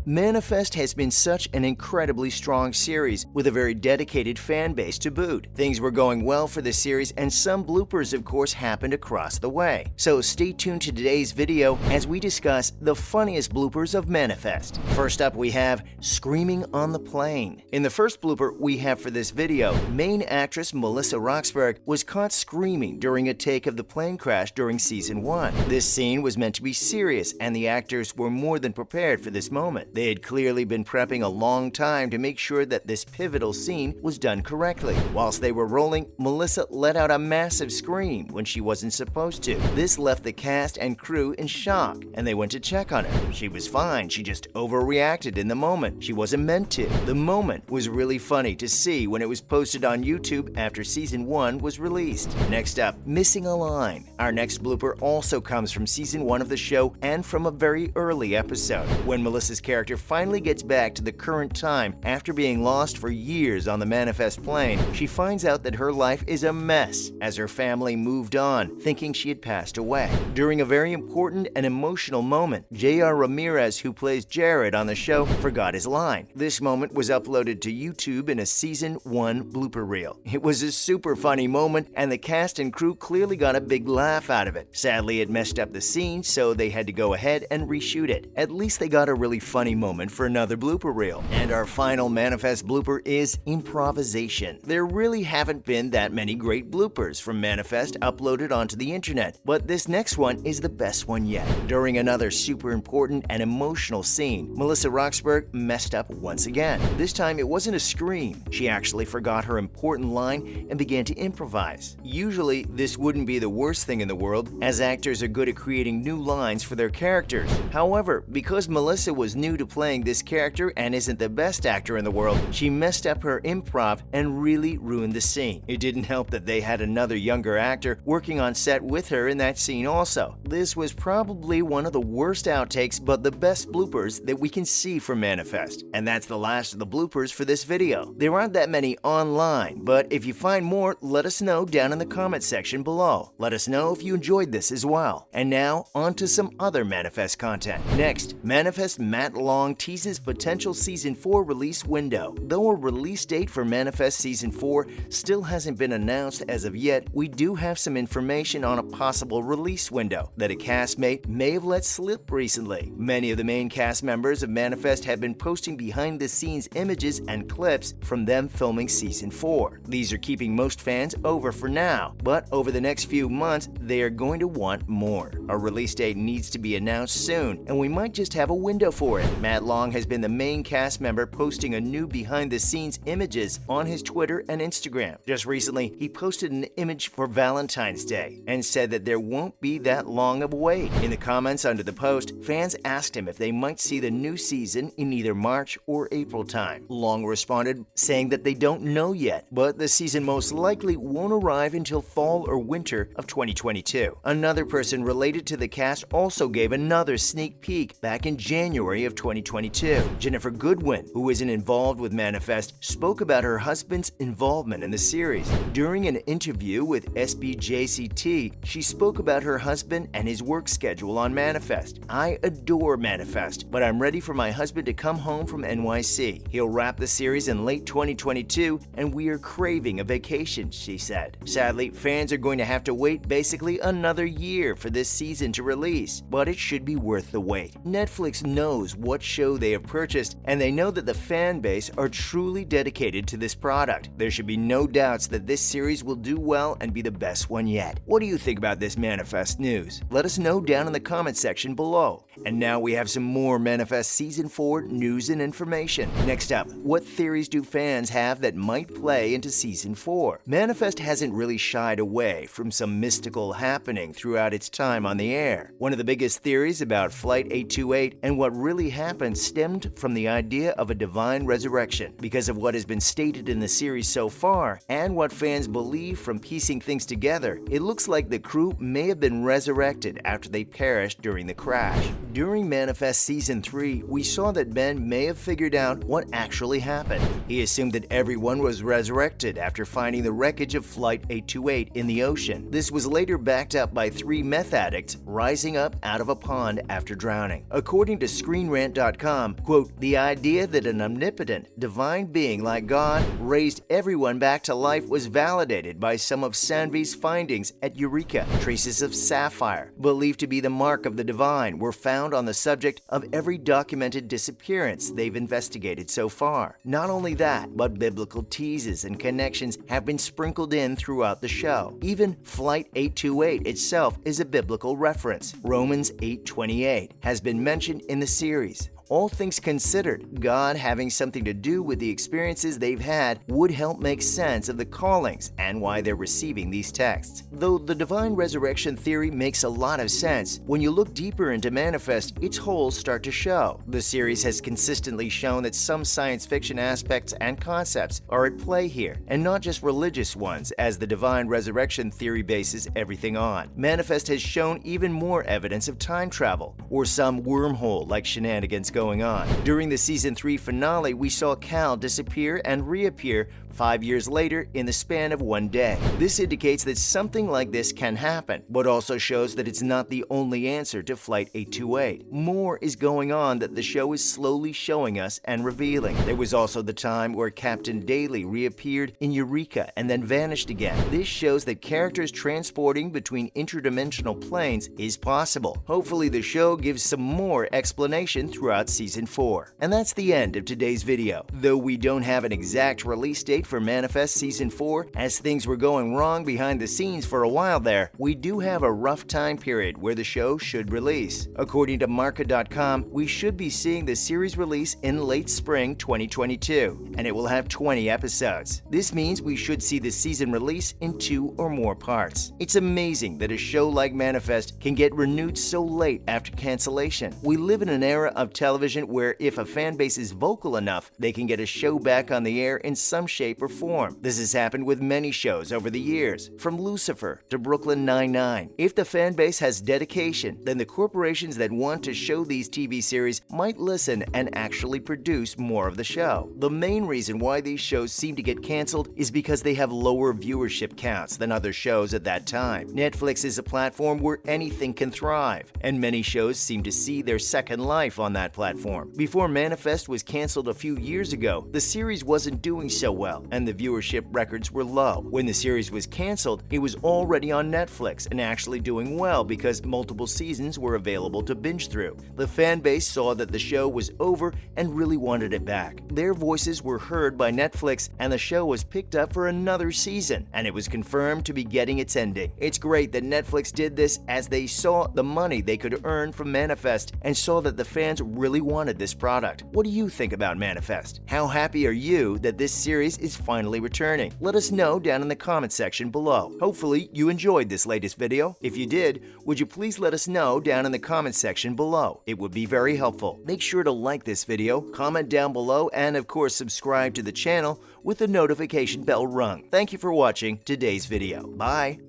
Manifest has been such an incredibly strong series with a very dedicated fan base to boot. Things were going well for the series, and some bloopers of course happened across the way. So stay tuned to today's video as we discuss the funniest bloopers of Manifest. First up, we have screaming on the plane. In the first blooper we have for this video, main actress Melissa Roxburgh was caught screaming during a take of the plane crash during season 1. This scene was meant to be serious, and the actors were more than prepared for this moment. They had clearly been prepping a long time to make sure that this pivotal scene was done correctly. Whilst they were rolling, Melissa let out a massive scream when she wasn't supposed to. This left the cast and crew in shock, and they went to check on her. She was fine, she just overreacted in the moment. She wasn't meant to. The moment was really funny to see when it was posted on YouTube after season 1 was released. Next up, missing a line. Our next blooper also comes from season 1 of the show and from a very early episode. When Melissa's character finally gets back to the current time after being lost for years on the Manifest plane, she finds out that her life is a mess as her family moved on, thinking she had passed away. During a very important and emotional moment, J.R. Ramirez, who plays Jared on the show, forgot his line. This moment was uploaded to YouTube in a season 1 blooper reel. It was a super funny moment, and the cast and crew clearly got a big laugh out of it. Sadly, it messed up the scene, so they had to go ahead and reshoot it. At least they got a really funny moment for another blooper reel. And our final Manifest blooper is improvisation. There really haven't been that many great bloopers from Manifest uploaded onto the internet, but this next one is the best one yet. During another super important and emotional scene, Melissa Roxburgh messed up once again. This time it wasn't a scream. She actually forgot her important line and began to improvise. Usually this wouldn't be the worst thing in the world, as actors are good at creating new lines for their characters. However, because Melissa was new to playing this character and isn't the best actor in the world, she messed up her improv and really ruined the scene. It didn't help that they had another younger actor working on set with her in that scene also. This was probably one of the worst outtakes but the best bloopers that we can see from Manifest. And that's the last of the bloopers for this video. There aren't that many online, but if you find more, let us know down in the comment section below. Let us know if you enjoyed this as well. And now, on to some other Manifest content. Next, Manifest Matt Long teases potential Season 4 release window. Though a release date for Manifest Season 4 still hasn't been announced as of yet, we do have some information on a possible release window that a castmate may have let slip recently. Many of the main cast members of Manifest have been posting behind-the-scenes images and clips from them filming Season 4. These are keeping most fans over for now, but over the next few months, they are going to want more. A release date needs to be announced soon, and we might just have a window for it. Matt Long has been the main cast member posting a new behind-the-scenes images on his Twitter and Instagram. Just recently, he posted an image for Valentine's Day and said that there won't be that long of a wait. In the comments under the post, fans asked him if they might see the new season in either March or April time. Long responded saying that they don't know yet, but the season most likely won't arrive until fall or winter of 2022. Another person related to the cast also gave another sneak peek back in January of 2022. Jennifer Goodwin, who isn't involved with Manifest, spoke about her husband's involvement in the series. During an interview with SBJCT, she spoke about her husband and his work schedule on Manifest. "I adore Manifest, but I'm ready for my husband to come home from NYC. He'll wrap the series in late 2022, and we are craving a vacation," she said. Sadly, fans are going to have to wait basically another year for this season to release, but it should be worth the wait. Netflix knows what show they have purchased, and they know that the fan base are truly dedicated to this product. There should be no doubts that this series will do well and be the best one yet. What do you think about this Manifest news? Let us know down in the comment section below. And now we have some more Manifest Season 4 news and information. Next up, what theories do fans have that might play into Season 4? Manifest hasn't really shied away from some mystical happening throughout its time on the air. One of the biggest theories about Flight 828 and what really happened stemmed from the idea of a divine resurrection. Because of what has been stated in the series so far, and what fans believe from piecing things together, it looks like the crew may have been resurrected after they perished during the crash. During Manifest Season 3, we saw that Ben may have figured out what actually happened. He assumed that everyone was resurrected after finding the wreckage of Flight 828 in the ocean. This was later backed up by 3 meth addicts rising up out of a pond after drowning. According to ScreenRant, Market.com, quote, "The idea that an omnipotent, divine being like God raised everyone back to life was validated by some of Sanvi's findings at Eureka. Traces of sapphire, believed to be the mark of the divine, were found on the subject of every documented disappearance they've investigated so far. Not only that, but biblical teases and connections have been sprinkled in throughout the show. Even Flight 828 itself is a biblical reference. Romans 8:28 has been mentioned in the series. All things considered, God having something to do with the experiences they've had would help make sense of the callings and why they're receiving these texts. Though the divine resurrection theory makes a lot of sense, when you look deeper into Manifest, its holes start to show. The series has consistently shown that some science fiction aspects and concepts are at play here, and not just religious ones, as the divine resurrection theory bases everything on. Manifest has shown even more evidence of time travel, or some wormhole-like shenanigans going on. During the Season 3 finale, we saw Cal disappear and reappear 5 years later in the span of one day. This indicates that something like this can happen, but also shows that it's not the only answer to Flight 828. More is going on that the show is slowly showing us and revealing. There was also the time where Captain Daly reappeared in Eureka and then vanished again. This shows that characters transporting between interdimensional planes is possible. Hopefully the show gives some more explanation throughout Season 4. And that's the end of today's video. Though we don't have an exact release date for Manifest Season 4, as things were going wrong behind the scenes for a while there, we do have a rough time period where the show should release. According to Market.com, we should be seeing the series release in late spring 2022, and it will have 20 episodes. This means we should see the season release in 2 or more parts. It's amazing that a show like Manifest can get renewed so late after cancellation. We live in an era of television where if a fan base is vocal enough, they can get a show back on the air in some shape or form. This has happened with many shows over the years, from Lucifer to Brooklyn Nine-Nine. If the fan base has dedication, then the corporations that want to show these TV series might listen and actually produce more of the show. The main reason why these shows seem to get canceled is because they have lower viewership counts than other shows at that time. Netflix is a platform where anything can thrive, and many shows seem to see their second life on that platform. Before Manifest was canceled a few years ago, the series wasn't doing so well, and the viewership records were low. When the series was canceled, it was already on Netflix and actually doing well because multiple seasons were available to binge through. The fan base saw that the show was over and really wanted it back. Their voices were heard by Netflix, and the show was picked up for another season, and it was confirmed to be getting its ending. It's great that Netflix did this, as they saw the money they could earn from Manifest and saw that the fans really wanted this product. What do you think about Manifest? How happy are you that this series is finally returning? Let us know down in the comment section below. Hopefully you enjoyed this latest video. If you did, would you please let us know down in the comment section below? It would be very helpful. Make sure to like this video, comment down below, and of course subscribe to the channel with the notification bell rung. Thank you for watching today's video. Bye!